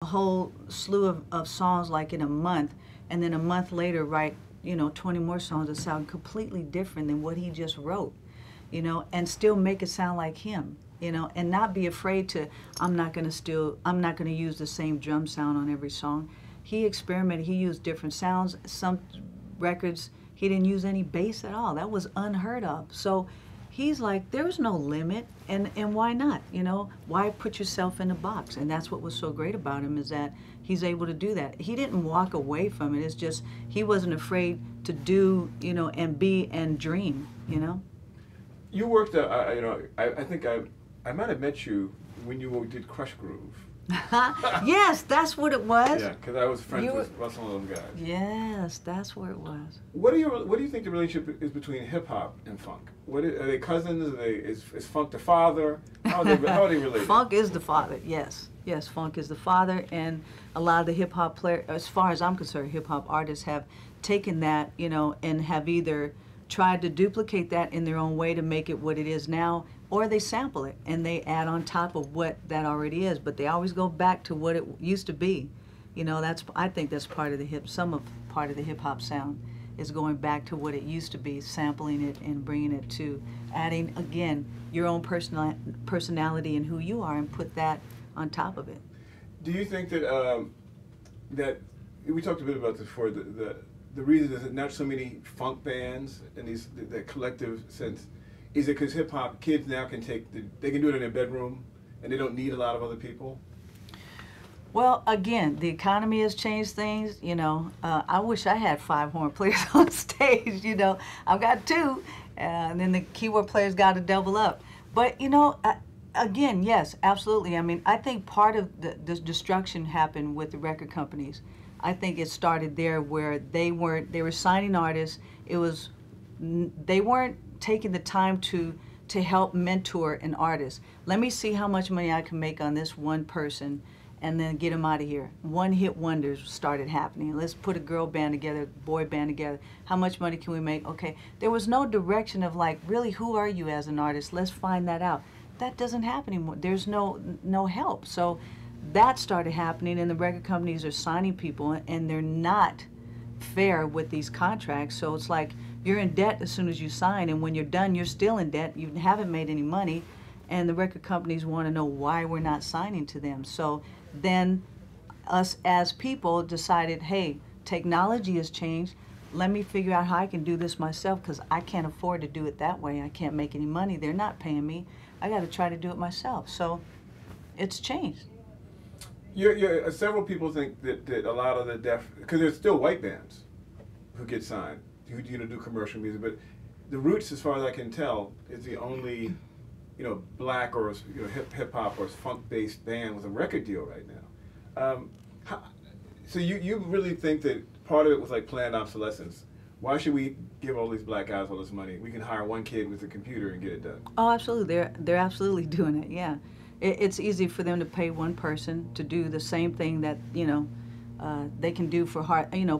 a whole slew of songs like in a month, and then a month later write 20 more songs that sound completely different than what he just wrote, and still make it sound like him, and not be afraid to, I'm not going to use the same drum sound on every song. He experimented, he used different sounds. Some records he didn't use any bass at all. That was unheard of. So he's like, there's no limit, and why not? Why put yourself in a box? And that's what was so great about him, is that he's able to do that. He didn't walk away from it. It's just he wasn't afraid to do, and be and dream. You worked, I think I might have met you when you did Crush Groove. Yes, that's what it was. Yeah, because I was friends with Russell and those guys. Yes, that's where it was. What do you think the relationship is between hip hop and funk? Are they cousins? Is funk the father? How are they related? Funk is the father. Yes, funk is the father, and a lot of the hip hop players, as far as I'm concerned, hip hop artists have taken that, and have either tried to duplicate that in their own way to make it what it is now, or they sample it and they add on top of what that already is. But they always go back to what it used to be. I think that's part of the part of the hip hop sound, is going back to what it used to be, sampling it and bringing it to, adding again your own personality and who you are, and put that on top of it. Do you think that that we talked a bit about this before, the reason there's not so many funk bands and the collective sense, is it because hip hop kids now can they can do it in their bedroom and they don't need a lot of other people? Well, again, the economy has changed things. I wish I had 5 horn players on stage. I've got 2, and then the keyboard players got to double up. But again, yes, absolutely. I mean, I think part of the destruction happened with the record companies. I think it started there, where they were signing artists. They weren't taking the time to help mentor an artist. Let me see how much money I can make on this one person, and then get them out of here. One-hit wonders started happening. Let's put a girl band together, boy band together. How much money can we make? Okay. There was no direction of like, really, who are you as an artist? Let's find that out. That doesn't happen anymore. There's no help. So that started happening, and the record companies are signing people, and they're not fair with these contracts. So it's like, you're in debt as soon as you sign, and when you're done, you're still in debt. You haven't made any money, and the record companies want to know why we're not signing to them. So then us as people decided, hey, technology has changed. Let me figure out how I can do this myself, because I can't afford to do it that way. I can't make any money. They're not paying me. I got to try to do it myself. So it's changed. Several people think that a lot of the because there's still white bands who get signed, who do commercial music, but the Roots, as far as I can tell, is the only black or hip hop or funk based band with a record deal right now. So you really think that part of it was like planned obsolescence? Why should we give all these black guys all this money? We can hire one kid with a computer and get it done. Oh, absolutely. They're absolutely doing it. Yeah, it's easy for them to pay one person to do the same thing that they can do for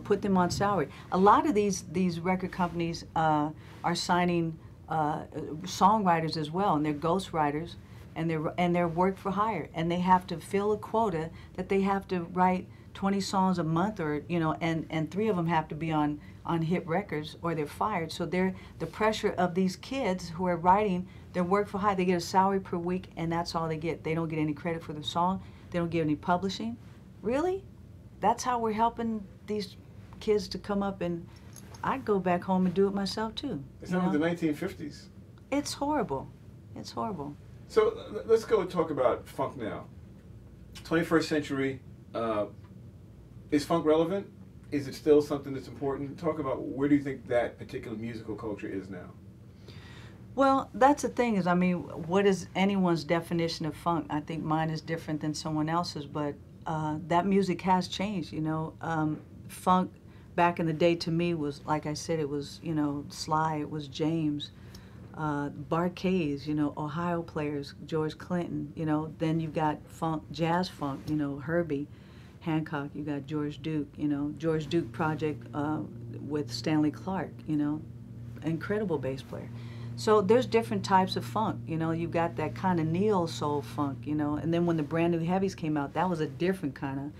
put them on salary. A lot of these record companies are signing songwriters as well, and they're ghostwriters, and they're work for hire, and they have to fill a quota that they have to write 20 songs a month, or and 3 of them have to be on hit records, or they're fired. So the pressure of these kids who are writing, their work for hire, they get a salary per week, and that's all they get. They don't get any credit for the song. They don't get any publishing. Really? That's how we're helping these kids to come up, and I'd go back home and do it myself too. It's not like the 1950s. It's horrible. It's horrible. So let's go and talk about funk now. 21st century, is funk relevant? Is it still something that's important? Talk about, where do you think that particular musical culture is now? Well, that's the thing, is, I mean, what is anyone's definition of funk? I think mine is different than someone else's, but that music has changed, Funk back in the day, to me, was, like I said, it was, Sly, it was James, Barkays, Ohio players, George Clinton, then you've got funk, jazz funk, Herbie Hancock, you got George Duke, George Duke project with Stanley Clark, incredible bass player. So there's different types of funk. You know, you've got that kind of neo soul funk. You know, and then when the brand new heavies came out, that was a different kind of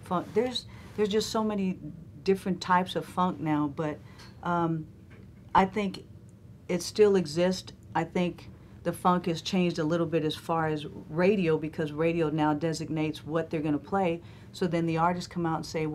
funk. There's just so many different types of funk now, but I think it still exists. I think the funk has changed a little bit as far as radio, because radio now designates what they're going to play. So then the artists come out and say,